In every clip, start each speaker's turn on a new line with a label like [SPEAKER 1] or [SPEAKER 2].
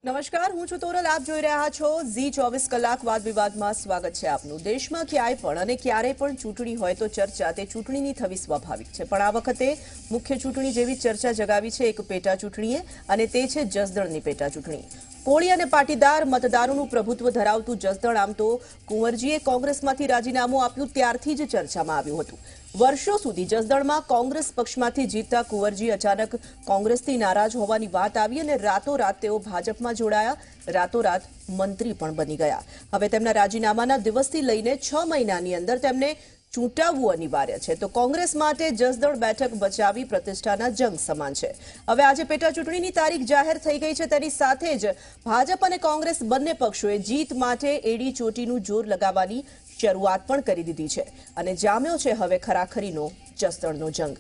[SPEAKER 1] નમસ્કાર, હું છું તોરલ. આપ જોઈ રહ્યા છો ઝી 24 કલાક વાદ વિવાદમાં. સ્વાગત છે આપનું. દેશમાં ક્યાંય પણ અને ક્યારેય પણ ચૂંટણી હોય તો ચર્ચા તે ચૂંટણીની થવી સ્વાભાવિક છે, પણ આ વખતે મુખ્ય ચૂંટણી જેવી ચર્ચા જગાવી છે એક પેટા ચૂંટણીએ, અને તે છે જસદણની પેટા ચૂંટણી. કોળી અને પાટીદાર મતદારોનું પ્રભુત્વ ધરાવતું જસદણ આમ તો કુંવરજીએ કોંગ્રેસમાંથી રાજીનામું આપ્યું ત્યારથી જ ચર્ચામાં આવ્યું હતું. વર્ષો સુધી જસદણમાં કોંગ્રેસ પક્ષમાંથી જીતતા કુંવરજી અચાનક કોંગ્રેસથી નારાજ હોવાની વાત આવી અને રાતોરાત તેઓ ભાજપમાં જોડાયા, રાતોરાત મંત્રી પણ બની ગયા. હવે તેમના રાજીનામાના દિવસથી લઈને 6 મહિનાની અંદર તેમને ચૂંટાવવું અનિવાર્ય છે. તો કોંગ્રેસ માટે જસદણ બેઠક બચાવી પ્રતિષ્ઠાના જંગ સમાન છે. હવે આજે પેટા ચૂંટણીની તારીખ જાહેર થઈ ગઈ છે. તેની સાથે જ ભાજપ અને કોંગ્રેસ બંને પક્ષોએ જીત માટે એડી ચોટીનું જોર લગાવવાની શરૂઆત પણ કરી દીધી છે અને જામ્યો છે હવે ખરાખરીનો જસદણનો જંગ.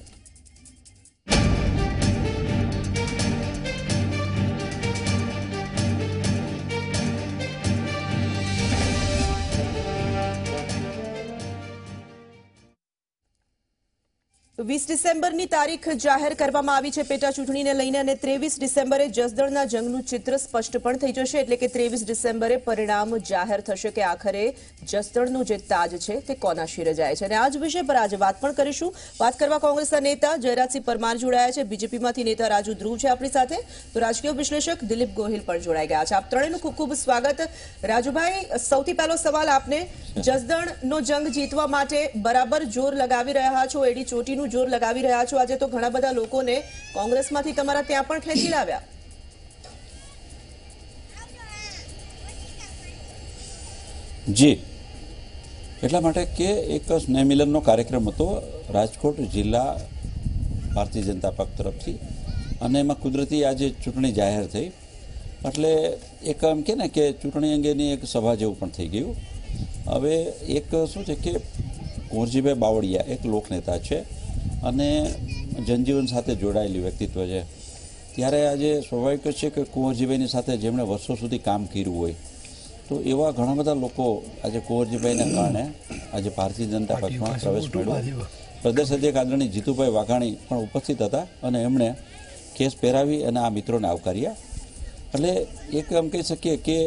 [SPEAKER 1] તો 20 ડિસેમ્બરની તારીખ જાહેર કરવામાં આવી છે પેટા ચૂંટણીને લઈને, અને 23 ડિસેમ્બરે જસદણના જંગનું ચિત્ર સ્પષ્ટ પણ થઈ જશે. એટલે કે 23 ડિસેમ્બરે પરિણામ જાહેર થશે કે આખરે જસદણનો જે તાજ છે તે કોના શિરે જાય છે. અને આ જ વિષય પર આજે વાત પણ કરીશું. વાત કરવા કોંગ્રેસના નેતા જયરાજસિંહ પરમાર જોડાયા છે, બીજેપીમાંથી નેતા રાજુ ધ્રુવ છે આપણી સાથે, તો રાજકીય વિશ્લેષક દિલીપ ગોહિલ પણ જોડાઈ ગયા છે. આપ ત્રણેયનું ખૂબ ખૂબ સ્વાગત. રાજુભાઈ, સૌથી પહેલો સવાલ આપને. જસદણનો જંગ જીતવા માટે બરાબર જોર લગાવી રહ્યા છો, એડી ચોટીનું જોર લગાવી રહ્યા છો. આજે તો ઘણા બધા લોકોને કોંગ્રેસમાંથી તમારા ત્યાં પણ ખેંચી લાવ્યા.
[SPEAKER 2] જી, એટલા માટે કે એક સ્નેહ મિલનનો કાર્યક્રમ હતો રાજકોટ જિલ્લા ભારતીય જનતા પક્ષ તરફથી, અને એમાં કુદરતી આજે ચૂંટણી જાહેર થઈ એટલે એક એમ કે ને કે ચૂંટણી અંગેની એક સભા જેવું પણ થઈ ગયું. હવે એક શું છે કે કુંવરજીભાઈ બાવળિયા એક લોકનેતા છે અને જનજીવન સાથે જોડાયેલી વ્યક્તિત્વ છે. ત્યારે આજે સ્વાભાવિક છે કે કુંવરજીભાઈની સાથે જેમણે વર્ષો સુધી કામ કર્યું હોય તો એવા ઘણા બધા લોકો આજે કુંવરજીભાઈના કારણે આજે ભારતીય જનતા પક્ષમાં પ્રવેશ મેળવ્યો. પ્રદેશ અધ્યક્ષ આદરણીય જીતુભાઈ વાઘાણી પણ ઉપસ્થિત હતા અને એમણે કેસ પહેરાવી અને આ મિત્રોને આવકાર્યા. એટલે એક એમ કહી શકીએ કે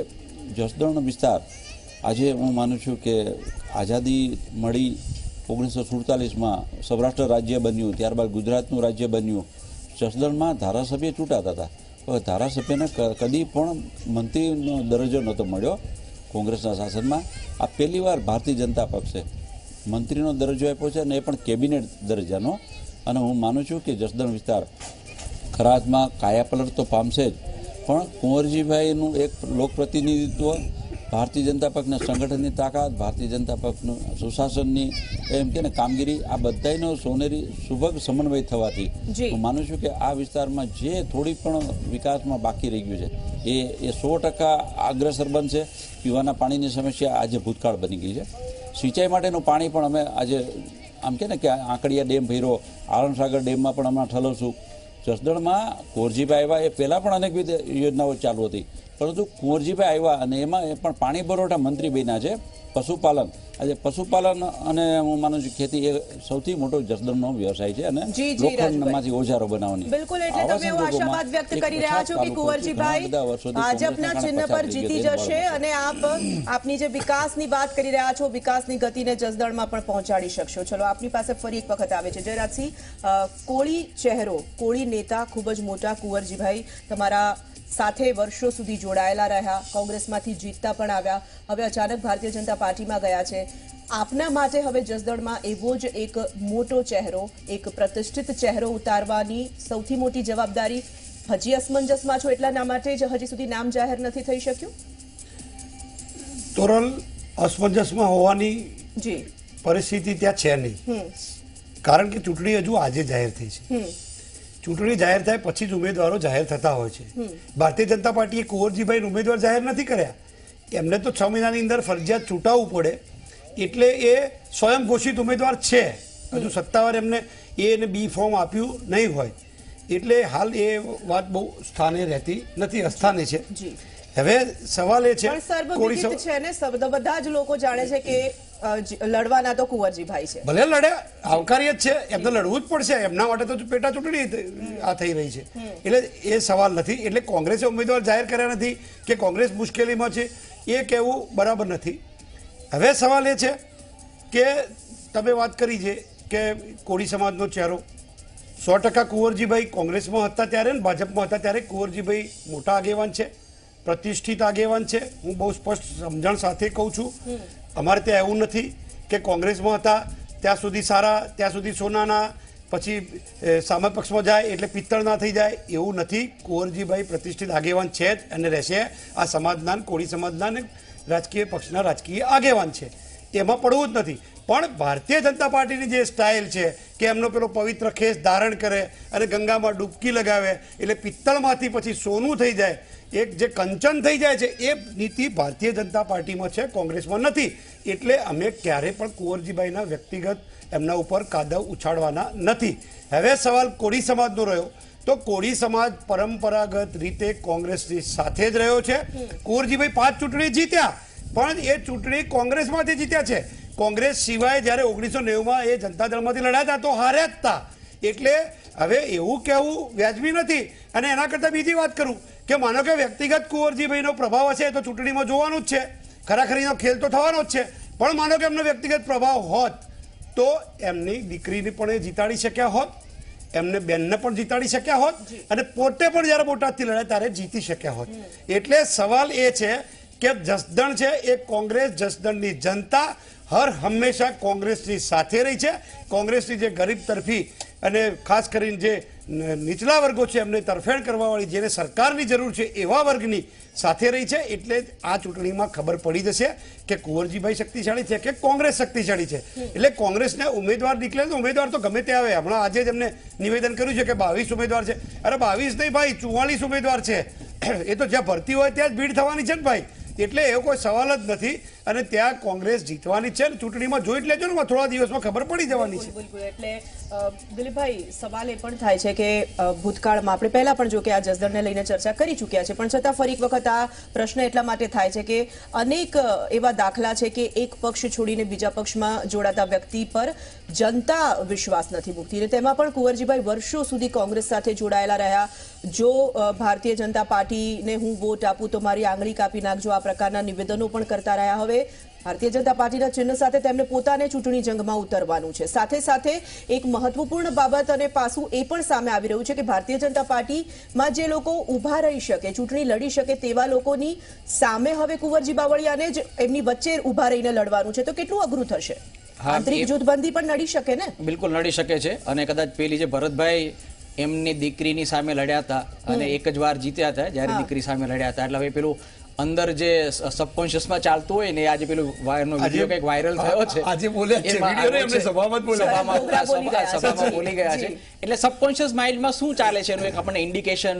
[SPEAKER 2] જસદણ વિસ્તાર આજે હું માનું છું કે આઝાદી મળી 1947માં સૌરાષ્ટ્ર રાજ્ય બન્યું, ત્યારબાદ ગુજરાતનું રાજ્ય બન્યું. જસદણમાં ધારાસભ્ય ચૂંટાતા હતા, હવે ધારાસભ્યને કદી પણ મંત્રીનો દરજ્જો નહોતો મળ્યો કોંગ્રેસના શાસનમાં. આ પહેલીવાર ભારતીય જનતા પક્ષે મંત્રીનો દરજ્જો આપ્યો છે અને એ પણ કેબિનેટ દરજ્જાનો. અને હું માનું છું કે જસદણ વિસ્તાર ખરા અર્થમાં કાયાપલટ તો પામશે જ, પણ કુંવરજીભાઈનું એક લોકપ્રતિનિધિત્વ, ભારતીય જનતા પક્ષના સંગઠનની તાકાત, ભારતીય જનતા પક્ષનું સુશાસનની એમ કે ને કામગીરી, આ બધાનો સોનેરી સુભગ સમન્વય થવાથી હું માનું છું કે આ વિસ્તારમાં જે થોડી પણ વિકાસમાં બાકી રહી ગયું છે એ 100% અગ્રસર બનશે. પીવાના પાણીની સમસ્યા આજે ભૂતકાળ બની ગઈ છે. સિંચાઈ માટેનું પાણી પણ અમે આજે આમ કે ને કે આંકડિયા ડેમ ભર્યો, આરણસાગર ડેમમાં પણ હમણાં ઠલવશું. જસદણમાં કુંવરજીભાઈ આવ્યા એ પહેલાં પણ અનેકવિધ યોજનાઓ ચાલુ હતી, પરંતુ કુંવરજીભાઈ આવ્યા અને એમાં પણ પાણી પુરવઠા મંત્રી બન્યા છે. પશુપાલન, આજે પશુપાલન અને હું માનું છું ખેતી એ સૌથી મોટો જસદણનો વ્યવસાય છે અને લોખંડમાંથી ઓજારો બનાવવાની.
[SPEAKER 1] બિલકુલ, એટલે તમે એવો આશાવાદ વ્યક્ત કરી રહ્યા છો કે કુંવરજીભાઈ ભાજપના ચિહ્ન પર જીતી જશે અને આપની જે વિકાસની વાત કરી રહ્યા છો, વિકાસની ગતિને જસદણમાં પણ પહોંચાડી શકશો. ચલો, આપની પાસે ફરી એક વખત આવે છે જયરાજસિંહ. કોળી ચહેરો, કોળી નેતા ખૂબ જ મોટા કુંવરજીભાઈ તમારા સાથે વર્ષો સુધી જોડાયેલા રહ્યા, કોંગ્રેસમાંથી જીતતા પણ આવ્યા, હવે અચાનક ભારતીય જનતા પાર્ટીમાં ગયા છે. આપના માટે હવે જસદણમાં એવો જ એક મોટો ચહેરો, એક પ્રતિષ્ઠિત ચહેરો ઉતારવાની સૌથી મોટી જવાબદારી. હજી અસમંજસમાં છો એટલા માટે જ હજી સુધી નામ જાહેર નથી થઈ શક્યું?
[SPEAKER 3] તોરલ, અસમંજસમાં હોવાની પરિસ્થિતિ ત્યાં છે નહીં, કારણ કે ચૂંટણી હજુ આજે જાહેર થઈ છે. ચૂંટણી જાહેર થાય પછી જ ઉમેદવારો જાહેર થતા હોય છે. ભારતીય જનતા પાર્ટીએ કુંવરજીભાઈ ઉમેદવાર જાહેર નથી કર્યા, એમને તો 6 મહિનાની અંદર ફરજિયાત ચૂંટાવવું પડે, એટલે એ સ્વયં ઘોષિત ઉમેદવાર છે. હજુ સત્તાવાર એમને એ અને બી ફોર્મ આપ્યું નહીં હોય, એટલે હાલ એ વાત બહુ સ્થાને રહેતી નથી, અસ્થાને છે. હવે સવાલ એ છે,
[SPEAKER 1] બધા જ લોકો જાણે છે કે લડવાના તો કુંવરજીભાઈ છે.
[SPEAKER 3] ભલે લડે, આવકાર્ય જ છે, એમને લડવું જ પડશે, એમના માટે તો પેટા ચૂંટણી આ થઈ રહી છે. એટલે એ સવાલ નથી. એટલે કોંગ્રેસે ઉમેદવાર જાહેર કર્યા નથી કે કોંગ્રેસ મુશ્કેલીમાં છે એ કહેવું બરાબર નથી. હવે સવાલ એ છે કે તમે વાત કરી છે કે કોળી સમાજનો ચહેરો 100% કુંવરજીભાઈ કોંગ્રેસમાં હતા ત્યારે ને ભાજપમાં હતા ત્યારે કુંવરજીભાઈ મોટા આગેવાન છે, પ્રતિષ્ઠિત આગેવાન છે. હું બહુ સ્પષ્ટ સમજણ સાથે કહું છું. અમારે ત્યાં એવું નથી કે કોંગ્રેસમાં હતા ત્યાં સુધી સારા, ત્યાં સુધી સોનાના, પછી સામા પક્ષમાં જાય એટલે પિત્તળના થઈ જાય, એવું નથી. કુંવરજીભાઈ પ્રતિષ્ઠિત આગેવાન છે જ અને રહેશે. આ સમાજના, કોળી સમાજના ને રાજકીય પક્ષના રાજકીય આગેવાન છે, એમાં પડવું જ નથી. પણ ભારતીય જનતા પાર્ટીની જે સ્ટાઇલ છે કે એમનો પેલો પવિત્ર ખેસ ધારણ કરે અને ગંગામાં ડૂબકી લગાવે એટલે પિત્તળમાંથી પછી સોનું થઈ જાય, એક જે કંચન થઈ જાય છે, એ નીતિ ભારતીય જનતા પાર્ટીમાં છે, કોંગ્રેસમાં નથી. એટલે અમે ક્યારે પણ કુંવરજીભાઈના વ્યક્તિગત એમના ઉપર કાદવ ઉછાળવાના નથી. હવે સવાલ કોળી સમાજનો રહ્યો તો કોળી સમાજ પરંપરાગત રીતે કોંગ્રેસની સાથે જ રહ્યો છે. કુંવરજીભાઈ 5 ચૂંટણી જીત્યા, પણ એ ચૂંટણી કોંગ્રેસમાંથી જીત્યા છે. કોંગ્રેસ સિવાય જ્યારે 1990માં એ જનતા દળમાંથી લડ્યા હતા તો હાર્યા જ હતા. એટલે હવે એવું કહેવું વ્યાજબી નથી. અને એના કરતાં બીજી વાત કરું કે માનો કે વ્યક્તિગત કુંવરજીભાઈનો પ્રભાવ હશે તો ચૂંટણીમાં જોવાનું જ છે, ખરાખરીનો ખેલ તો થવાનો જ છે. પણ માનો કે એમનો વ્યક્તિગત પ્રભાવ હોત તો એમની દીકરીને પણ એ જીતાડી શક્યા હોત, એમને બેનને પણ જીતાડી શક્યા હોત અને પોતે પણ જ્યારે બોટાદથી લડ્યા ત્યારે જીતી શક્યા હોત. એટલે સવાલ એ છે કે જસદણ છે એ કોંગ્રેસ, જસદણની જનતા હર હંમેશા કોંગ્રેસની સાથે રહી છે. કોંગ્રેસની જે ગરીબ તરફી અને ખાસ કરીને જે નીચલા વર્ગો છે એમને તરફેણ કરવાવાળી, જેને સરકારની જરૂર છે એવા વર્ગની સાથે રહી છે. એટલે આ ચૂંટણીમાં ખબર પડી જશે કે કુંવરજીભાઈ શક્તિશાળી છે કે કોંગ્રેસ શક્તિશાળી છે. એટલે કોંગ્રેસને ઉમેદવાર નીકળે તો ઉમેદવાર તો ગમે તે આવે. હમણાં આજે જ એમને નિવેદન કર્યું છે કે 22 ઉમેદવાર છે. અરે 22 નહીં ભાઈ, 44 ઉમેદવાર છે. એ તો જ્યાં ભરતી હોય ત્યાં જ ભીડ થવાની છે ને ભાઈ. એટલે એવો કોઈ સવાલ જ નથી. અને ત્યાં કોંગ્રેસ જીતવાની છે. ચૂંટણીમાં જોઈ જ લેજો ને, થોડા દિવસમાં ખબર પડી જવાની છે.
[SPEAKER 1] બિલકુલ. એટલે દિલીપભાઈ, સવાલ એ પણ થાય છે કે ભૂતકાળમાં આપણે પહેલા પણ જો કે આ જસદણને લઈને ચર્ચા કરી ચૂક્યા છે, પણ છતાં ફરી એક વખત આ પ્રશ્ન એટલા માટે થાય છે કે અનેક એવા દાખલા છે કે એક પક્ષ છોડીને બીજા પક્ષમાં જોડાતા વ્યક્તિ પર જનતા વિશ્વાસ નથી મૂકતી. અને તેમાં પણ કુંવરજીભાઈ વર્ષો સુધી કોંગ્રેસ સાથે જોડાયેલા રહ્યા. જો ભારતીય જનતા પાર્ટીને હું વોટ આપું તો મારી આંગળી કાપી નાખજો, આ પ્રકારના નિવેદનો પણ કરતા રહ્યા. હવે ભારતીય જનતા પાર્ટીના ચિહ્ન સાથે તેમને પોતાને ચૂંટણી જંગમાં ઉતરવાનું છે. સાથે સાથે એક મહત્વપૂર્ણ બાબત અને પાસું એ પણ સામે આવી રહ્યું છે કે ભારતીય જનતા પાર્ટીમાં જે લોકો ઊભા રહી શકે, ચૂંટણી લડી શકે તેવા લોકોની સામે હવે કુંવરજી બાવળિયાને જ એમની વચ્ચે ઊભા રહીને લડવાનું છે. તો કેટલું અઘરું થશે? આંતરિક જૂથબંધી પણ નડી શકે ને?
[SPEAKER 4] બિલકુલ નડી શકે છે. અને કદાચ પેલી જે ભરતભાઈ એમની દીકરીની સામે લડ્યા હતા અને એક જ વાર જીત્યા હતા જ્યારે દીકરી સામે લડ્યા હતા. એટલે હવે પેલું અંદર જે સબકોન્શિયસમાં ચાલતું હોય ને, આજે પેલું વિડીયો કંઈક વાયરલ થયો છે,
[SPEAKER 3] આજે બોલ્યા છે વિડીયો એમને સભામાં
[SPEAKER 4] બોલી ગયા છે. એટલે સબકોન્શિયસ માઇન્ડમાં શું ચાલે છે એનું એક આપણને ઇન્ડિકેશન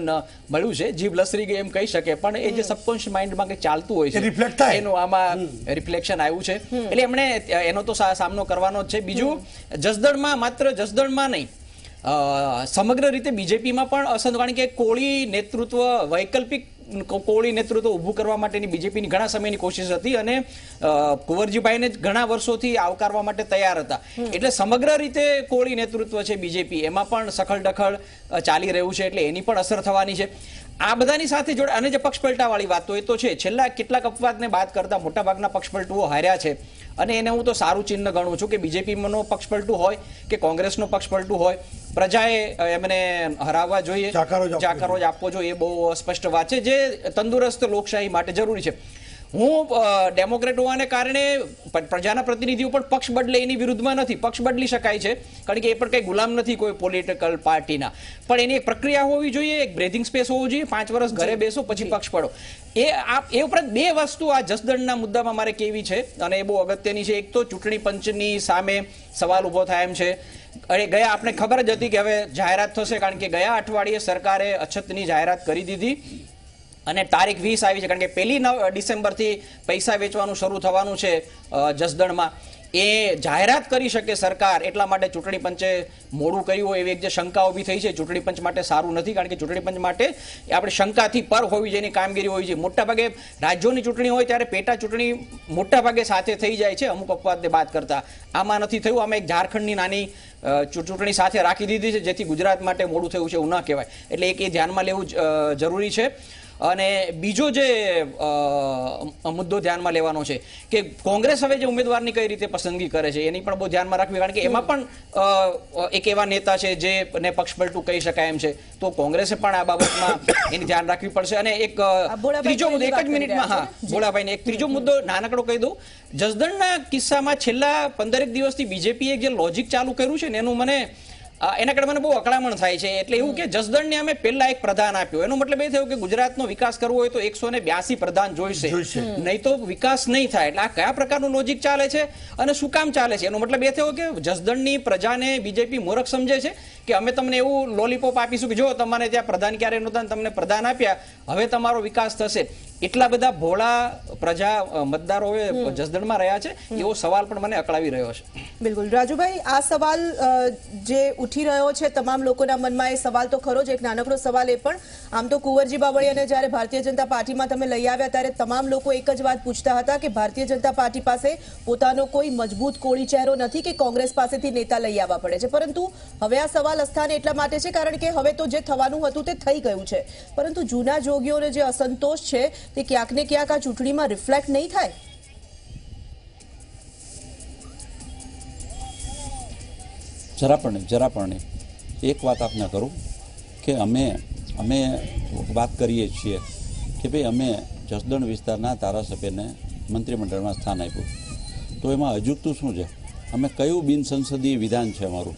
[SPEAKER 4] મળ્યું છે. જીભ લસરી ગઈ એમ કહી શકે, પણ એ જે સબકોન્શિયસ માઇન્ડમાં કંઈક ચાલતું હોય છે એનું આમાં રિફ્લેક્શન આવ્યું છે. એટલે એમણે એનો તો સામનો કરવાનો જ છે. બીજું, જસદણમાં, માત્ર જસદણમાં નહીં, સમગ્ર રીતે બીજેપીમાં પણ અસંત, કારણ કે કોળી નેતૃત્વ, વૈકલ્પિક કોળી નેતૃત્વ ઊભું કરવા માટેની બીજેપીની ઘણા સમયની કોશિશ હતી અને કુંવરજીભાઈને ઘણા વર્ષોથી આવકારવા માટે તૈયાર હતા. એટલે સમગ્ર રીતે કોળી નેતૃત્વ છે બીજેપી, એમાં પણ સખડદખડ ચાલી રહ્યું છે. એટલે એની પણ અસર થવાની છે. આ બધાની સાથે જોડે અને જે પક્ષપલટાવાળી વાત તો એ તો છે. છેલ્લા કેટલાક અપવાદને બાદ કરતા મોટાભાગના પક્ષપલટુઓ હાર્યા છે. અને એને હું તો સારું ચિહ્ન ગણું છું કે બીજેપીનો પક્ષપલટું હોય કે કોંગ્રેસનો પક્ષપલટું હોય, પ્રજાએ એમને હરાવવા જોઈએ, જાકારો જ આપવો જોઈએ. બહુ સ્પષ્ટ વાત છે, જે તંદુરસ્ત લોકશાહી માટે જરૂરી છે. હું ડેમોક્રેટ હોવાને કારણે પ્રજાના પ્રતિનિધિઓ પણ પક્ષ બદલે એની વિરુદ્ધમાં નથી. પક્ષ બદલી શકાય છે, કારણ કે એ પણ કંઈ ગુલામ નથી કોઈ પોલિટિકલ પાર્ટીના. પણ એની એક પ્રક્રિયા હોવી જોઈએ, એક બ્રેથિંગ સ્પેસ હોવું જોઈએ. 5 વર્ષ ઘરે બેસો પછી પક્ષ પડો. એ ઉપરાંત 2 વસ્તુ આ જસદણના મુદ્દામાં મારે કહેવી છે અને એ બહુ અગત્યની છે. એક તો ચૂંટણી પંચની સામે સવાલ ઉભો થાય એમ છે. અરે ગયા આપણે ખબર જ હતી કે હવે જાહેરાત થશે, કારણ કે ગયા અઠવાડિયે સરકારે અછતની જાહેરાત કરી દીધી અને તારીખ 20 આવી છે, કારણ કે 1 ડિસેમ્બરથી પૈસા વેચવાનું શરૂ થવાનું છે જસદણમાં. એ જાહેરાત કરી શકે સરકાર, એટલા માટે ચૂંટણી પંચે મોડું કર્યું હોય એવી એક જે શંકા ઊભી થઈ છે. ચૂંટણી પંચ માટે સારું નથી, કારણ કે ચૂંટણી પંચ માટે આપણે શંકાથી પર હોવી જોઈએ, કામગીરી હોવી જોઈએ. મોટાભાગે રાજ્યોની ચૂંટણી હોય ત્યારે પેટા ચૂંટણી મોટાભાગે સાથે થઈ જાય છે, અમુક અપવાદને બાદ કરતા. આમાં નથી થયું. આમાં એક ઝારખંડની નાની ચૂંટણી સાથે રાખી દીધી છે, જેથી ગુજરાત માટે મોડું થયું છે એવું ન કહેવાય. એટલે એક એ ધ્યાનમાં લેવું જરૂરી છે. અને બીજો જે મુદ્દો ધ્યાનમાં લેવાનો છે કે કોંગ્રેસ હવે જે ઉમેદવારની કઈ રીતે પસંદગી કરે છે એની પણ બહુ ધ્યાનમાં રાખવી, કારણ કે એમાં પણ એક એવા નેતા છે જેને પક્ષપલટું કહી શકાય એમ છે. તો કોંગ્રેસે પણ આ બાબતમાં એની ધ્યાન રાખવી પડશે. અને એક ત્રીજો મુદ્દો, એક જ મિનિટમાં, હા ભોળાભાઈને એક ત્રીજો મુદ્દો નાનકડો કહી દઉં. જસદણના કિસ્સામાં છેલ્લા 15 દિવસથી બીજેપીએ જે લોજિક ચાલુ કર્યું છે ને એનું એના કારણે મને બહુ અકળામણ થાય છે. એટલે એવું કે જસદણને અમે પહેલા એક પ્રધાન આપ્યો, એનો મતલબ એ થયો કે ગુજરાતનો વિકાસ કરવો હોય તો 182 પ્રધાન જોઈશે, નહીં તો વિકાસ નહીં થાય. એટલે આ કયા પ્રકારનું લોજિક ચાલે છે અને શું કામ ચાલે છે? એનો મતલબ એ થયો કે જસદણની પ્રજાને બીજેપી મૂર્ખ સમજે છે કે અમે તમને એવું લોલીપોપ આપીશું કે જો તમને ત્યાં પ્રધાન ક્યારે નહોતા, તમને પ્રધાન આપ્યા, હવે તમારો વિકાસ થશે. એટલા બધા ભોળા પ્રજા મતદારો જસદણમાં રહ્યા છે, એવો સવાલ પણ મને અકળાવી રહ્યો છે.
[SPEAKER 1] બિલકુલ રાજુભાઈ, આ સવાલ જે ઉઠી રહ્યો છે તમામ લોકોના મનમાં, એ સવાલ તો ખરો જ. એક નાનકડો સવાલ એ પણ, આમ તો કુંવરજી બાવળિયાને જ્યારે ભારતીય જનતા પાર્ટીમાં તમે લઈ આવ્યા ત્યારે તમામ લોકો એક જ વાત પૂછતા હતા કે ભારતીય જનતા પાર્ટી પાસે પોતાનો કોઈ મજબૂત કોળી ચહેરો નથી કે કોંગ્રેસ પાસેથી નેતા લઈ આવવા પડે છે. પરંતુ હવે આ સવાલ અસ્થાને એટલા માટે છે કારણ કે હવે તો જે થવાનું હતું તે થઈ ગયું છે, પરંતુ જૂના જોગીઓને જે અસંતોષ છે તે ક્યાંક ને ક્યાંક આ ચૂંટણીમાં રિફ્લેક્ટ નહીં થાય?
[SPEAKER 2] જરા પણ નહીં. એક વાત આપને કરું કે અમે વાત કરીએ છીએ કે ભાઈ અમે જસદણ વિસ્તારના ધારાસભ્યને મંત્રીમંડળમાં સ્થાન આપ્યું, તો એમાં અજુગતું શું છે? અમે કયું બિનસંસદીય વિધાન છે અમારું?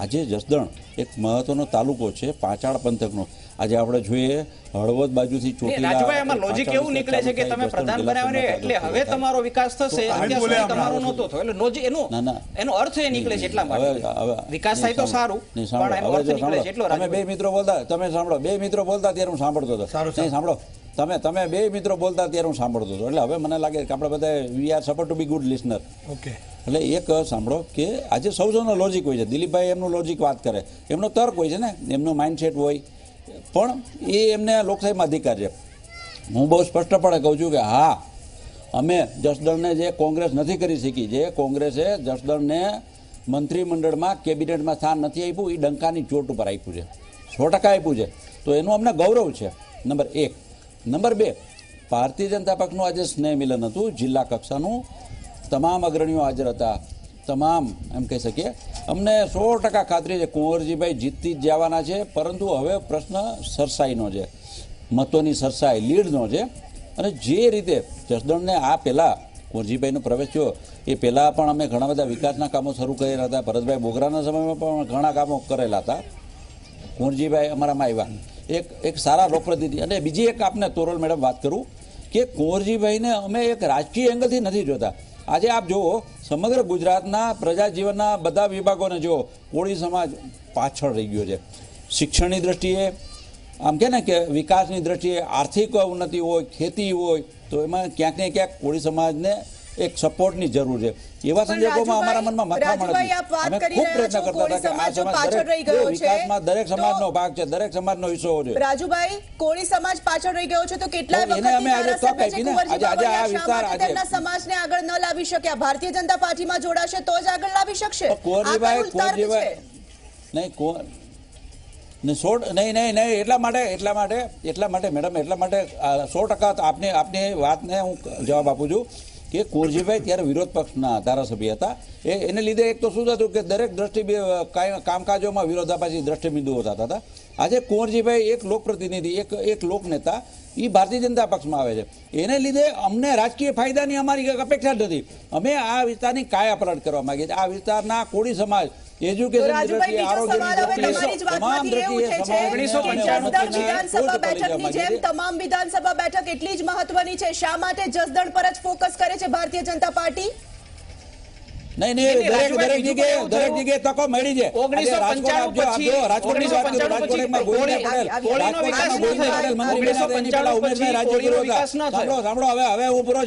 [SPEAKER 2] આજે જસદણ એક મહત્વનો તાલુકો છે પાંચાળ પંથકનો. આજે આપણે જોઈએ હળવદ બાજુથી
[SPEAKER 4] રાજુભાઈ, એમાં લોજિક એવું નીકળે છે કે તમે પ્રધાન બનાવ્યા એટલે હવે તમારો વિકાસ થશે, અત્યાર સુધી તમારો નહોતો થયો. એટલે એનો અર્થ એ નીકળે છે. એટલા માટે વિકાસ થાય તો સારું, પણ એનો અર્થ નીકળે છે એટલો.
[SPEAKER 2] તમે બે મિત્રો બોલતા, તમે સાંભળો, બે મિત્રો બોલતા ત્યારે હું સાંભળતો હતો. નહીં સાંભળો, તમે બે મિત્રો બોલતા ત્યારે હું સાંભળતો હતો. એટલે હવે મને લાગે કે આપણે બધા we are suppose two B good listener.
[SPEAKER 3] Okay.
[SPEAKER 2] એટલે એક સાંભળો કે આજે સૌનો લોજિક હોય છે. દિલીપભાઈ એમનું લોજિક વાત કરે, એમનો તર્ક હોય છે ને, એમનું માઇન્ડસેટ હોય, પણ એ એમને લોકશાહીમાં અધિકાર છે. હું બહુ સ્પષ્ટપણે કહું છું કે હા, અમે જસદણને જે કોંગ્રેસ નથી કરી શકી, જે કોંગ્રેસે જસદણને મંત્રીમંડળમાં કેબિનેટમાં સ્થાન નથી આપ્યું, એ ડંકાની ચોટ ઉપર આપ્યું છે, 100% આપ્યું છે. તો એનું અમને ગૌરવ છે, નંબર 1. નંબર 2, ભારતીય જનતા પક્ષનું આજે સ્નેહ મિલન હતું, જિલ્લા કક્ષાનું. તમામ અગ્રણીઓ હાજર હતા, તમામ એમ કહી શકીએ. અમને 100% ખાતરી છે કુંવરજીભાઈ જીતતી જ જવાના છે, પરંતુ હવે પ્રશ્ન સરસાઈનો છે, મતોની સરસાઈ, લીડનો છે. અને જે રીતે જસદણને આ પહેલાં કુંવરજીભાઈનો પ્રવેશ થયો એ પહેલાં પણ અમે ઘણા બધા વિકાસના કામો શરૂ કરેલા હતા. ભરતભાઈ બોગરાના સમયમાં પણ ઘણા કામો કરેલા હતા. કુંવરજીભાઈ અમારામાં આવ્યા, એક સારા લોકપ્રતિનિધિ. અને બીજી એક આપને તોરલ મેડમ વાત કરું કે કુંવરજીભાઈને અમે એક રાજકીય એંગલથી નથી જોતા. આજે આપ જુઓ, સમગ્ર ગુજરાતના પ્રજા જીવનના બધા વિભાગોને જુઓ, કોળી સમાજ પાછળ રહી ગયો છે. શિક્ષણની દ્રષ્ટિએ, આમ કે ને કે વિકાસની દ્રષ્ટિએ, આર્થિક ઉન્નતિ હોય, ખેતી હોય, તો એમાં ક્યાંક ને ક્યાંક કોળી સમાજને એક સપોર્ટની જરૂર છે. એવા સંજોગોમાં અમારા મનમાં મથામણ હતી. અમે ખૂબ પ્રયત્ન કરતા હતા કે આ સમાજ વિકાસમાં દરેક સમાજનો ભાગ છે, દરેક સમાજનો હિસ્સો છે.
[SPEAKER 1] રાજુભાઈ, કોળી સમાજ પાછળ રહી ગયો છે તો કેટલાય વખત
[SPEAKER 2] અમે આજે તક આપી ને, આજે આ વિસ્તાર આજે
[SPEAKER 1] સમાજને આગળ ન લાવી શક્યા. ભારતીય જનતા પાર્ટીમાં જોડાશે તો જ આગળ લાવી શકશે.
[SPEAKER 2] કુંવરજીભાઈ નહીં, એટલા માટે મેડમ, એટલા માટે 100% આપની વાતને હું જવાબ આપું છું કે કુંવરજીભાઈ ત્યારે વિરોધ પક્ષના ધારાસભ્ય હતા. એને લીધે એક તો શું થતું કે દરેક કામકાજોમાં વિરોધાભાસી દ્રષ્ટિબિંદુઓ થતા હતા. આજે કુંવરજીભાઈ એક લોકપ્રતિનિધિ, એક લોકનેતા, એ ભારતીય જનતા પક્ષમાં આવે છે. એને લીધે અમને રાજકીય ફાયદાની અમારી અપેક્ષા નથી. અમે આ વિસ્તારની કાયા પલટ કરવા માંગીએ છીએ. આ વિસ્તારના કોળી સમાજ એજ્યુકેશન દ્રષ્ટિએ, આરોગ્યની તમામ દ્રષ્ટિએ
[SPEAKER 1] તમામ વિધાનસભા બેઠક એટલી જ મહત્વની છે. શા માટે જસદણ પર જ ફોકસ કરે છે ભારતીય જનતા પાર્ટી?
[SPEAKER 2] નહીં દરેક જગ્યાએ તકો મળી છે.
[SPEAKER 4] 1995 પછી
[SPEAKER 2] સાંભળો હવે હું પૂરો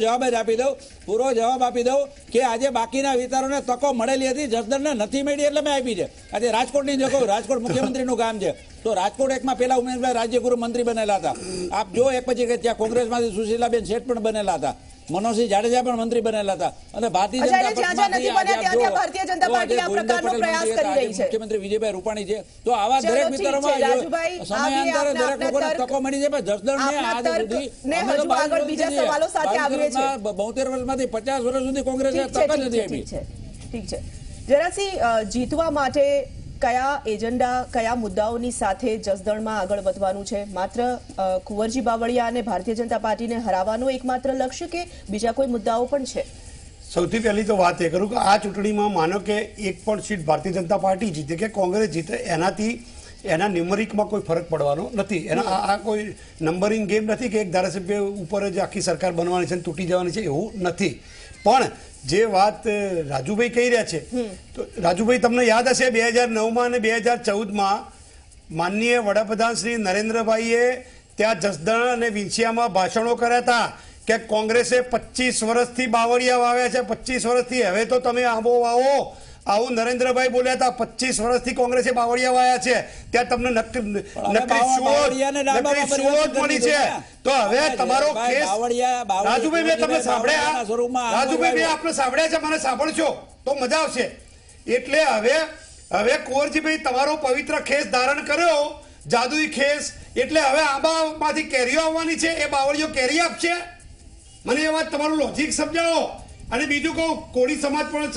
[SPEAKER 2] જવાબ આપી દઉં કે આજે બાકીના વિસ્તારોને તકો મળેલી હતી, જસદણને નથી મળી એટલે મેં આપી છે. આજે રાજકોટની જો કહું, રાજકોટ મુખ્યમંત્રીનું કામ છે તો રાજકોટ એકમાં પેલા ઉમેશભાઈ રાજ્યગુરુ મંત્રી બનેલા હતા. આપ જો એક પછી કે ત્યાં કોંગ્રેસમાંથી સુશીલાબેન શેઠ પણ બનેલા હતા, મનોજસિંહ જાડેજા પણ મંત્રી બનેલા હતા અને ભારતીય જનતા પક્ષમાંથી મુખ્યમંત્રી વિજયભાઈ રૂપાણી છે. તો આવા દરેક વિસ્તારોમાં સમયાંતરે દરેક લોકોને તકો મળી છે. જસદણને આજ સુધી 72 વર્ષમાંથી 50 વર્ષ સુધી કોંગ્રેસે તક જ નથી આપી.
[SPEAKER 1] ઠીક છે જરાસિંહ, જીતવા માટે કયા એજન્ડા, કયા મુદ્દાઓની સાથે જસદણમાં આગળ વધવાનું છે? માત્ર કુંવરજી બાવળિયા અને ભારતીય જનતા પાર્ટીને હરાવવાનું એકમાત્ર લક્ષ્ય કે બીજા કોઈ મુદ્દાઓ પણ છે?
[SPEAKER 3] સૌથી પહેલી તો વાત એ કરું કે આ ચૂંટણીમાં માનો કે એક પણ સીટ ભારતીય જનતા પાર્ટી જીતે કે કોંગ્રેસ જીતે, એનાથી એના ન્યુમરિકમાં કોઈ ફરક પડવાનો નથી. એના આ કોઈ નંબરિંગ ગેમ નથી કે એક ધારાસભ્ય ઉપર જ આખી સરકાર બનવાની છે, તૂટી જવાની છે, એવું નથી. પણ જે વાત રાજુભાઈ કહી રહ્યા છે, તો રાજુભાઈ તમને યાદ હશે 2009 અને 2014 માનનીય વડાપ્રધાન શ્રી નરેન્દ્રભાઈએ ત્યાં જસદણ અને વિંછિયામાં ભાષણો કર્યા હતા કે કોંગ્રેસે 25 વર્ષથી બાવળિયા વાવ્યા છે, 25 વર્ષથી, હવે તો તમે આંબો વાવો. આવું નરેન્દ્રભાઈ બોલ્યા હતા. 25 વર્ષથી કોંગ્રેસે બાવળિયા વાયા છે, ત્યાં તમને નકરી મળી છે. તો હવે તમારો કેસ રાજુભાઈ મેં તમને સાંભળ્યા, રાજુભાઈ મેં આપણે સાંભળ્યા છે, મને સાંભળશો તો મજા આવશે. એટલે હવે કુંવરજીભાઈ તમારો પવિત્ર ખેસ ધારણ કર્યો, જાદુઈ ખેસ, એટલે હવે આંબામાંથી કેરીઓ આવવાની છે, એ બાવળીઓ કેરી આપશે? મને એ વાત તમારું લોજિક સમજાવો. અને બીજું કહું, કોળી સમાજ પણ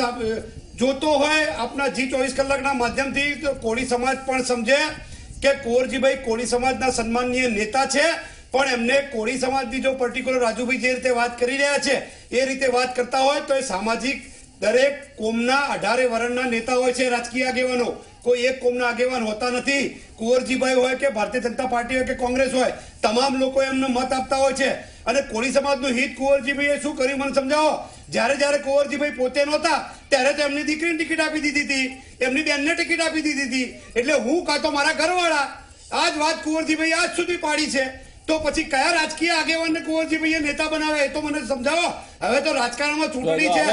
[SPEAKER 3] જોતો હોય આપણા G24 કલાકના માધ્યમથી, તો કોળી સમાજ પણ સમજે કે કુંવરજીભાઈ કોળી સમાજના સન્માનીય નેતા છે, પણ એમને કોળી સમાજની જો પર્ટિક્યુલર રાજુભાઈ જે રીતે વાત કરી રહ્યા છે એ રીતે વાત કરતા હોય તો એ સામાજિક દરેક કોમના 18 વર્ણના નેતા હોય છે, રાજકીય આગેવાનો. કોઈ એક કોમના આગેવાન હોતા નથી. કુંવરજીભાઈ હોય કે ભારતીય જનતા પાર્ટી હોય કે કોંગ્રેસ હોય, તમામ લોકો એમને મત આપતા હોય છે. અને કોળી સમાજનું હિત કુંવરજીભાઈએ શું કર્યું મને સમજાવો. જ્યારે કુંવરજીભાઈ પોતે નહોતા ત્યારે તો એમની દીકરીને ટિકિટ આપી દીધી હતી, એમની બેનને ટિકિટ આપી દીધી હતી. એટલે હું કાં તો મારા ઘરવાળા આ જ વાત કુંવરજીભાઈ આજ સુધી પાડી છે. તો પછી કયા રાજકીય આગેવાનને કુંવરજીભાઈએ નેતા બનાવે એ તો મને સમજાવો. હવે તો રાજકારણમાં ચૂંટણી છે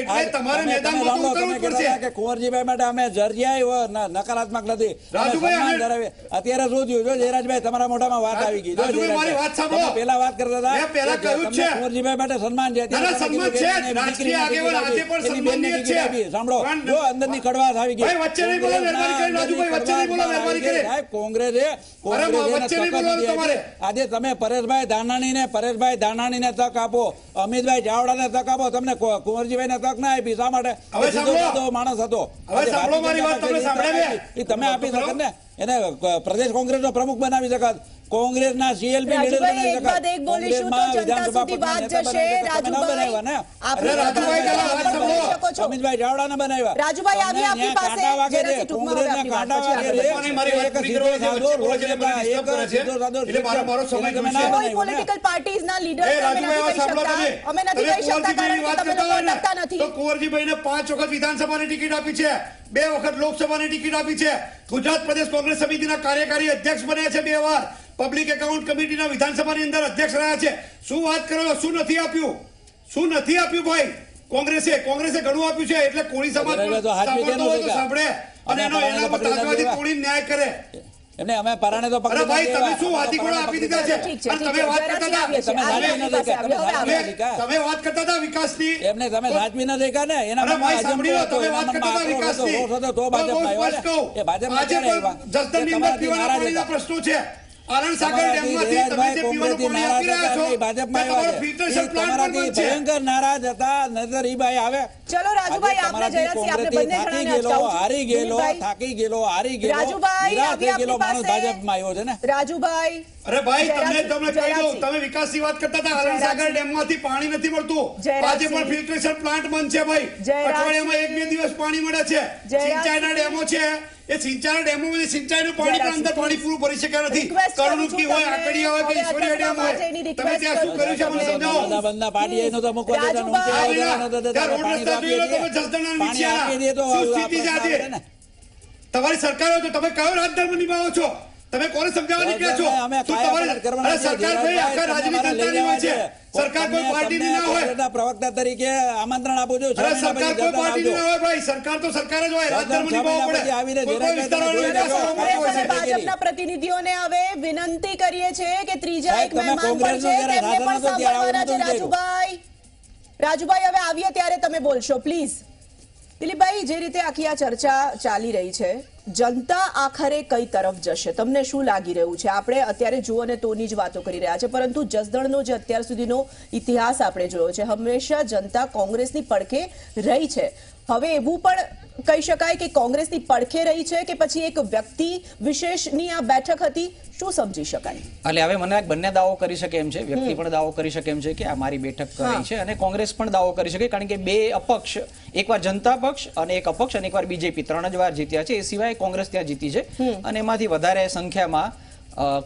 [SPEAKER 3] એટલે તમારે મેદાનમાં ઉતરવું પડશે.
[SPEAKER 2] કુંવરજીભાઈ માટે અમે જર્યા નકારાત્મક નથી. અત્યારે શું થયું? જયરાજભાઈ તમારા મોઢામાં વાત આવી ગઈ. પેલા વાત કરતા હતા કુંવરજીભાઈ માટે સન્માન છે, સાંભળો અંદરની કડવાશ આવી ગઈ. આજે તમે પરેશભાઈ ધાનાણીને તક આપો, અમિતભાઈ ચાવડાને તક આપો, તમને કુંવરજીભાઈને તક ના આપી. શા માટે? માણસ હતો, તમે આપી શકો ને એને પ્રદેશ કોંગ્રેસનો પ્રમુખ બનાવી શકત, કોંગ્રેસના CLP લીડર બનાવી શકત, કોંગ્રેસમાં વિધાનસભા અમિતભાઈ ચાવડાને બનાવ્યા.
[SPEAKER 3] કુંવરજીભાઈને 5 વખત વિધાનસભાની ટિકિટ આપી છે, 2 વખત લોકસભાની ટિકિટ આપી છે, ગુજરાત પ્રદેશ કોંગ્રેસ સમિતિના કાર્યકારી અધ્યક્ષ બન્યા છે, 2 વાર પબ્લિક એકાઉન્ટ કમિટીના વિધાનસભાની અંદર અધ્યક્ષ રહ્યા છે. શું વાત કરો? શું નથી આપ્યું? શું નથી આપ્યું ભાઈ? કોંગ્રેસે ઘણું આપ્યું છે. એટલે કોળી સમાજ સાંભળે અને એનો તાજવાદી તોડી ન્યાય કરે.
[SPEAKER 2] એમને અમે પરાણે તો પકડી
[SPEAKER 3] ભાઈ તમે શું વાતીકોડો આપી દીધા છે? તમે વાત કરતા હતા વિકાસની,
[SPEAKER 2] એમને તમે સાચવી ન દેખા ને એના
[SPEAKER 3] તમે વાત કરતા હતા વિકાસની
[SPEAKER 2] તો ભાજપમાં
[SPEAKER 3] જસદણની અંદર પીવાના પાણીના પ્રશ્નો છે. આનંદ સાગર ડેમમાંથી તમે જે પીવાનું પાણી આપી રહ્યા છો તમારો ફિલ્ટરેશન પ્લાન્ટ પણ બંધ છે.
[SPEAKER 2] ભયંકર નારાજ હતા. નજર ઈબાઈ આવે.
[SPEAKER 1] ચલો રાજુભાઈ, આપને જયરાજસિંહ આપને બંને જણાને અટકાવું છું.
[SPEAKER 2] હારી ગયેલો નિરાશ થઈ ગયેલો માણસ ભાજપમાં આવ્યો છે ને.
[SPEAKER 1] રાજુભાઈ,
[SPEAKER 3] અરે ભાઈ તમને કહી દઉં, તમે વિકાસની વાત કરતા હતા. આનંદ સાગર ડેમમાંથી પાણી નથી મળતું. આજે પણ ફિલ્ટરેશન પ્લાન્ટ બંધ છે ભાઈ. અઠવાડિયામાં 1-2 દિવસ પાણી મળે છે. સિંચાઈના ડેમો છે એ સિંચાઈના ડેમોમાં સિંચાઈનું પાણી પણ અંદર પાણી પૂરું ભરી શક્યા નથી. કરુણુકી હોય, આકડિયા હોય કે ઈશ્વરીય ડેમ હોય, તમે ત્યાં શું કર્યું છે મને સમજાવો.
[SPEAKER 2] બંધા પાડી એનો તો મૂકો દેતા નું
[SPEAKER 3] ત્યાં રોડ રસ્તા જોઈ લો તમે જસદણના નીચેના શું સ્થિતિ છે આજે. તમારી સરકાર હોય તો તમે કયો રાજધર્મ નિભાવો છો? તમે કોને સમજાવવા નીકળ્યા છો? સરકાર ભાઈ આખા રાજની જનતાની હોય છે. સરકાર કોઈ પાર્ટીની ના હોય.
[SPEAKER 2] પ્રવક્તા તરીકે આમંત્રણ આપું છું.
[SPEAKER 3] સરકાર કોઈ પાર્ટીની ના હોય ભાઈ. સરકાર તો સરકાર જ હોય. રાજધર્મ નિભાવવો પડે. કોઈ વિસ્તારોનો વિકાસ કરવો પડે.
[SPEAKER 1] ભાજપના પ્રતિનિધિઓને હવે વિનંતી કરીએ છીએ કે ત્રીજા એક મહેમાન પણ છે તેમને પણ સાંભળવાના છે. રાજુભાઈ હવે આવીએ ત્યારે તમે બોલશો પ્લીઝ. દિલીપભાઈ, જે રીતે આખી આ ચર્ચા ચાલી રહી છે, જનતા આખરે કઈ તરફ જશે તમને શું લાગી રહ્યું છે? આપણે અત્યારે જુઓ અને તોની જ વાતો કરી રહ્યા છે, પરંતુ જસદણનો જે અત્યાર સુધીનો ઇતિહાસ આપણે જોયો છે, હંમેશા જનતા કોંગ્રેસની પડખે રહી છે. હવે એવું પણ કહી શકાય કે કોંગ્રેસની પડખે રહી છે કે પછી એક વ્યક્તિ વિશેષની આ બેઠક હતી? શું સમજી શકાય?
[SPEAKER 4] એટલે હવે મને બંને દાવો કરી શકે એમ છે. વ્યક્તિ પણ દાવો કરી શકે એમ છે કે આ મારી બેઠક રહી છે, અને કોંગ્રેસ પણ દાવો કરી શકે, કારણ કે બે અપક્ષ, એકવાર જનતા પક્ષ અને એક અપક્ષ અને એકવાર બીજેપી, 3 જ વાર જીત્યા છે. એ સિવાય કોંગ્રેસ ત્યાં જીતી છે અને એમાંથી વધારે સંખ્યામાં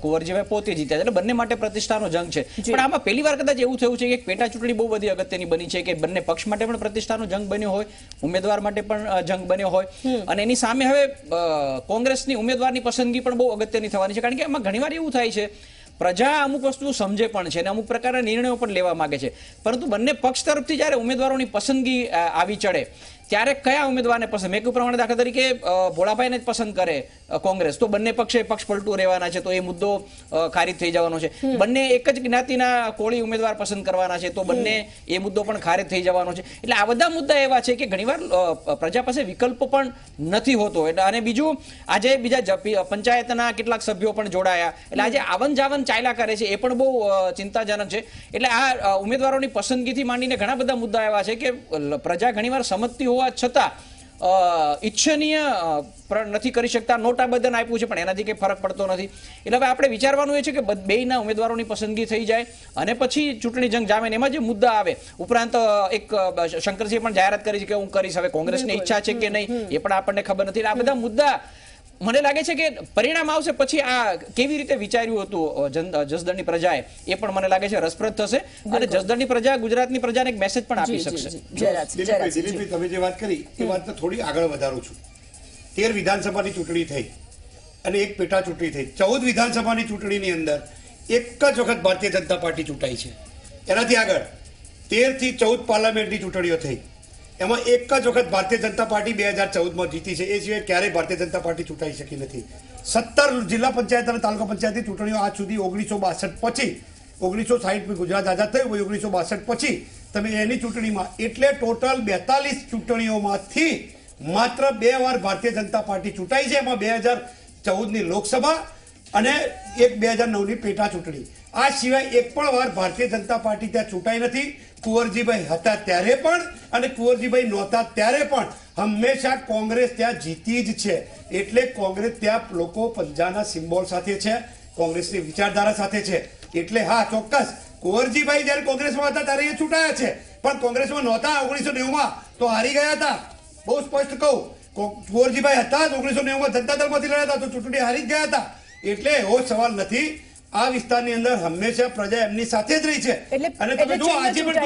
[SPEAKER 4] કુંવરજીભાઈ પોતે જીત્યા છે. એટલે બંને માટે પ્રતિષ્ઠાનો જંગ છે. પણ આમાં પહેલી વાર કદાચ એવું થયું છે કે પેટા ચૂંટણી બહુ બધી અગત્યની બની છે, કે બંને પક્ષ માટે પણ પ્રતિષ્ઠાનો જંગ બન્યો હોય, ઉમેદવાર માટે પણ જંગ બન્યો હોય, અને એની સામે હવે કોંગ્રેસની ઉમેદવારની પસંદગી પણ બહુ અગત્યની થવાની છે. કારણ કે એમાં ઘણીવાર એવું થાય છે, પ્રજા અમુક વસ્તુ સમજે પણ છે અને અમુક પ્રકારના નિર્ણયો પણ લેવા માંગે છે, પરંતુ બંને પક્ષ તરફથી જ્યારે ઉમેદવારોની પસંદગી આવી ચડે ત્યારે કયા ઉમેદવારને પસંદ, મેં કહ્યું પ્રમાણે દાખલા તરીકે ભોળાભાઈને જ પસંદ કરે કોંગ્રેસ, તો બંને પક્ષે પક્ષ પલટું રહેવાના છે, તો એ મુદ્દો ખારિજ થઈ જવાનો છે. બંને એક જ જ્ઞાતિના કોળી ઉમેદવાર પસંદ કરવાના છે, તો બંને એ મુદ્દો પણ ખારિજ થઈ જવાનો છે. એટલે આ બધા મુદ્દા એવા છે કે ઘણીવાર પ્રજા પાસે વિકલ્પ પણ નથી હોતો. એટલે અને બીજું, આજે બીજા પંચાયતના કેટલાક સભ્યો પણ જોડાયા, એટલે આજે આવન જાવન ચાલ્યા કરે છે, એ પણ બહુ ચિંતાજનક છે. એટલે આ ઉમેદવારોની પસંદગીથી માંડીને ઘણા બધા મુદ્દા એવા છે કે પ્રજા ઘણીવાર સમજતી હોવા છતાં ઈચ્છનીય નથી કરી શકતા. નોટાબંધન આપ્યું છે પણ એનાથી કંઈ ફરક પડતો નથી. એટલે હવે આપણે વિચારવાનું એ છે કે બેયના ઉમેદવારોની પસંદગી થઈ જાય અને પછી ચૂંટણી જંગ જામે. એમાં જે મુદ્દા આવે, ઉપરાંત એક શંકરસિંહે પણ જાહેરાત કરી છે કે હું કરીશ. હવે કોંગ્રેસની ઈચ્છા છે કે નહીં એ પણ આપણને ખબર નથી. આ બધા મુદ્દા મને લાગે છે કે પરિણામ આવશે પછી આ કેવી રીતે વિચાર્યું હતું જસદણની પ્રજાએ, એ પણ મને લાગે છે રસપ્રદ થશે, અને જસદણની પ્રજા ગુજરાતની પ્રજાને એક મેસેજ પણ આપી શકશે.
[SPEAKER 3] દિલીપભાઈ, તમે જે વાત કરી એ વાત થોડી આગળ વધારું છું. 13 વિધાનસભાની ચૂંટણી થઈ અને એક પેટા ચૂંટણી થઈ. 14 વિધાનસભાની ચૂંટણીની અંદર એક જ વખત ભારતીય જનતા પાર્ટી ચૂંટાઈ છે. એનાથી આગળ 13 થી 14 પાર્લામેન્ટની ચૂંટણીઓ થઈ, એમાં એક જ વખત ભારતીય જનતા પાર્ટી 2014માં જીતી છે. એ સિવાય ક્યારેય ભારતીય જનતા પાર્ટી ચૂંટાઈ શકી નથી. 17 જિલ્લા પંચાયત અને તાલુકા પંચાયતની ચૂંટણીઓ આજ સુધી 1962 પછી, 1960 ગુજરાત આઝાદ થયું, 1962 પછી તમે એની ચૂંટણીમાં, એટલે ટોટલ 42 ચૂંટણીઓમાંથી માત્ર 2 વાર ભારતીય જનતા પાર્ટી ચૂંટાઈ છે. એમાં 2014ની લોકસભા અને એક 2009ની પેટા ચૂંટણી. આ સિવાય એક પણ વાર ભારતીય જનતા પાર્ટી ત્યાં ચૂંટાઈ નથી. કુંવરજીભાઈ હતા ત્યારે પણ અને કુંવરજીભાઈ નહોતા ત્યારે પણ હંમેશા કોંગ્રેસ ત્યાં જીતી જ છે. એટલે કોંગ્રેસ ત્યાં લોકો પંજાના સિમ્બોલ સાથે છે, કોંગ્રેસની વિચારધારા સાથે છે. એટલે હા, ચોક્કસ કુંવરજીભાઈ જયારે કોંગ્રેસમાં હતા ત્યારે એ ચૂંટાયા છે, પણ કોંગ્રેસમાં નહોતા 1990માં તો હારી ગયા હતા. બહુ સ્પષ્ટ કહું, કુંવરજીભાઈ હતા 1990માં જનતા દળમાંથી લડ્યા હતા તો ચૂંટણી હારી જ ગયા હતા. એટલે એવો સવાલ નથી. આ વિસ્તારની અંદર હંમેશા પ્રજા એમની સાથે જ રહી છે. અને તમે જો આજે પણ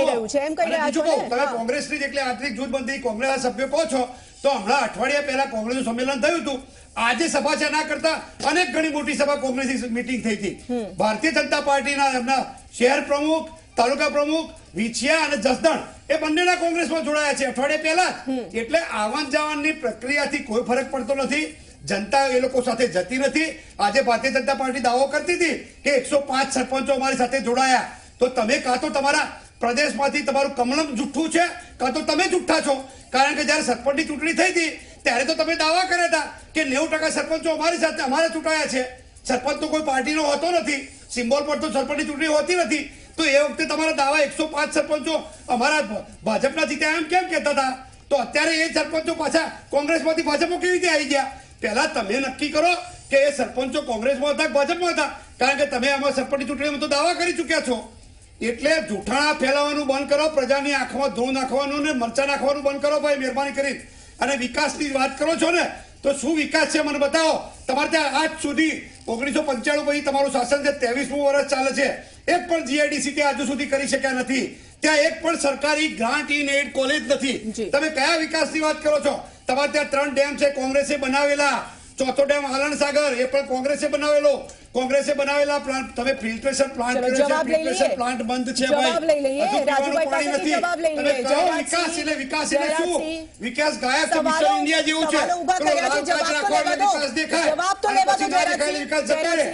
[SPEAKER 3] તમે કોંગ્રેસની જેટલી આંતરિક જૂથબંધી કોંગ્રેસના સભ્યો કહો છો, તો હમણાં અઠવાડિયા પહેલા કોંગ્રેસનું સંમેલન થયું હતું. આજે સભા છે ના કરતા અનેક ઘણી મોટી સભા કોંગ્રેસની મીટિંગ થઈ હતી. ભારતીય જનતા પાર્ટીના એમના શહેર પ્રમુખ, તાલુકા પ્રમુખ, વિછિયા અને જસદણ એ બંનેના કોંગ્રેસમાં જોડાયા છે અઠવાડિયા પહેલા. એટલે આવન જાવનની પ્રક્રિયાથી કોઈ ફરક પડતો નથી. જનતા એ લોકો સાથે જતી નથી. આજે ભારતીય જનતા પાર્ટી દાવો કરતી હતી કે 105 સરપંચો અમારી સાથે જોડાયા, તો તમે કાં તો તમારા પ્રદેશમાંથી તમારું કમલમ જુઠ્ઠું છે, કાં તો તમે જુઠ્ઠા છો. કારણ કે જયારે સરપંચની ચૂંટણી થઈ હતી ત્યારે તો તમે દાવા કર્યા હતા કે 90% સરપંચો અમારી સાથે અમારે ચૂંટાયા છે. સરપંચ તો કોઈ પાર્ટીનો હોતો નથી, સિમ્બોલ પર તો સરપંચની ચૂંટણી હોતી નથી. તો એ વખતે તમારા દાવા 105 સરપંચો અમારા ભાજપના જીત્યા એમ કેમ કહેતા હતા? તો અત્યારે એ સરપંચો પાછા કોંગ્રેસમાંથી ભાજપમાં કેવી રીતે આવી ગયા? પહેલા તમે નક્કી કરો કે એ સરપંચો કોંગ્રેસમાં હતા કે ભાજપમાં હતા, કારણ કે તમે આમાં સરપંચની ચૂંટણીમાં તો દાવા કરી ચૂક્યા છો. એટલે જૂઠાણા ફેલાવાનું બંધ કરો, પ્રજાની આંખમાં ધૂળ નાખવાનું ને મરચા નાખવાનું બંધ કરો ભાઈ, મહેરબાની કરી. અને વિકાસની વાત કરો છો ને, તો શું વિકાસ છે મને બતાવો. તમારે ત્યાં આજ સુધી 1995 પછી તમારું શાસન છે, 23મું વર્ષ ચાલે છે, એક પણ જીઆઈડીસી ત્યાં હજુ સુધી કરી શક્યા નથી. ત્યાં એક પણ સરકારી ગ્રાન્ટ ઇન એડ કોલેજ નથી. તમે કયા વિકાસની વાત કરો છો? તમારે ત્યાં 3 ડેમ છે કોંગ્રેસે બનાવેલા, ચોથો ડેમ આલણ સાગર એ પણ કોંગ્રેસે બનાવેલો, કોંગ્રેસે બનાવેલા પ્લાન્ટ. તમે ફિલ્ટરેશન પ્લાન્ટ કર્યો છે, ફિલ્ટરેશન પ્લાન્ટ બંધ છે ભાઈ, હજુ પીવાનું પાણી નથી. તમે કહો વિકાસ એટલે શું? વિકાસ ગાયબ છે, મિશન ઇન્ડિયા જેવું છે. વિકાસ દેખાય, વિકાસ જતો રહે.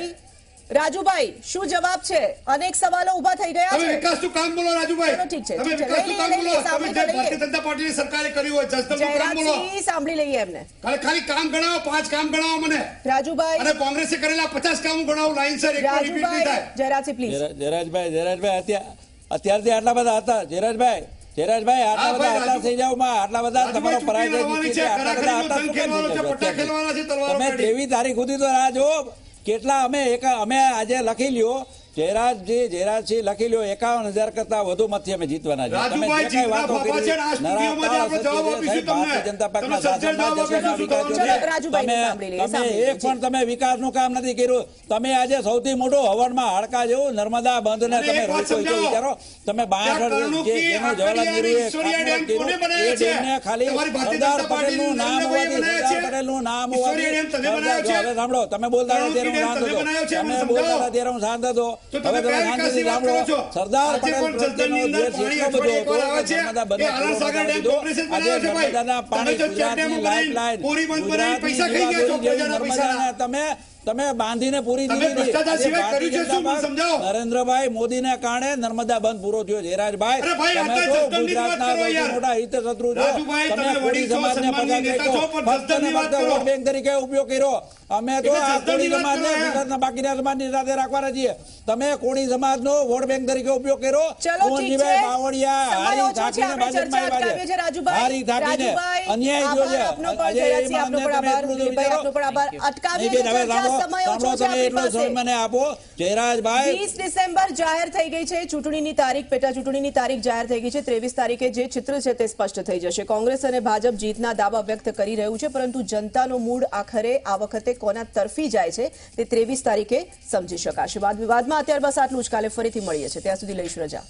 [SPEAKER 1] રાજુભાઈ, શું જવાબ છે? અનેક સવાલો ઉભા થઈ ગયા છે.
[SPEAKER 3] વિકાસનું કામ બોલો રાજુભાઈ. તમે વિકાસનું કામ બોલો. તમે જે ભારતીય જનતા પાર્ટીની સરકારે કર્યું હોય જસદણનું કામ બોલો.
[SPEAKER 1] સાંભળી લઈએ એમને.
[SPEAKER 3] ખાલી કામ ગણાવો, 5 કામ ગણાવો મને
[SPEAKER 1] રાજુભાઈ.
[SPEAKER 3] અને કોંગ્રેસે કરેલા 50 કામ ગણાવો લાઈનસર, એક પણ રિપીટ નહીં થાય.
[SPEAKER 1] જયરાજસિંહ પ્લીઝ.
[SPEAKER 2] જયરાજભાઈ અત્યારથી આટલા બધા હતા. જયરાજભાઈ આટલા બધા આટલા થઈ જાવ માં, આટલા બધા તમારો પરાજય જીતી છે, આટલા બધા હતા. તમે 23 તારીખ સુધી તો રાહ જો. કેટલા અમે આજે લખી લ્યો, જયરાજસિંહ લખી લ્યો, 51,000 કરતા વધુ મતથી અમે જીતવાના છે. તમે જે કઈ વાતો કરી ભારતીય જનતા પાર્ટીના શાસનમાં દેશના વિકાસ તમે એક પણ તમે વિકાસનું કામ નથી કર્યું. તમે આજે સૌથી મોટું હવનમાં હાડકા જેવું નર્મદા બંધને તમે રોકો વિચારો. તમે 62 જેનું જવાહરલાલ નેહરુએ એ ડેમને ખાલી સરદાર પટેલનું નામ હોવાથી હવે સાંભળો, તમે બોલતા હતા ત્યારે હું શાંત હતો, તમે બોલતા હતા ત્યારે હું શાંત હતો. હવે તમે શાંતિથી સાંભળો. સરદાર પટેલ પ્રત્યેનો દ્વેષ એટલો બધો હતો કે નર્મદા બંધ આજે નર્મદાના પાણી, ગુજરાતની લાઇફલાઇન, ગુજરાતની તમે બાંધીને પૂરી દીધી. નરેન્દ્રભાઈ મોદીને કારણે નર્મદા બંધ પૂરો થયો. જયરાજભાઈ, તમે તો ગુજરાતના સૌથી મોટા હિત શત્રુ છો. તમે કોળી સમાજને પગાર ફક્ત ને ફક્ત વોટ બેંક તરીકે ઉપયોગ કર્યો. અમે તો આ કોળી સમાજને ગુજરાતના બાકીના સમાજની સાથે રાખવાના છીએ. તમે કોળી સમાજનો વોટ બેંક તરીકે ઉપયોગ કર્યો. મોહનજીભાઈ બાવળિયા હારી થાકીને ભાજપમાં આવ્યા, હારી થાકીને અન્યાય થયો છે. મને આપો જયરાજભાઈ.
[SPEAKER 1] 20 ડિસેમ્બર જાહેર થઈ ગઈ છે ચૂંટણીની તારીખ, પેટા ચૂંટણીની તારીખ જાહેર થઈ ગઈ છે. 23 તારીખે જે ચિત્ર છે તે સ્પષ્ટ થઈ જશે. કોંગ્રેસ અને ભાજપ જીતના દાવા વ્યક્ત કરી રહ્યું છે, પરંતુ જનતાનો મૂડ આખરે આ વખતે કોના તરફી જાય છે તે 23 તારીખે સમજી શકાશે. વાદ વિવાદમાં અત્યારે બસ આટલું જ. કાલે ફરીથી મળીએ છીએ, ત્યાં સુધી લઈશું રજા.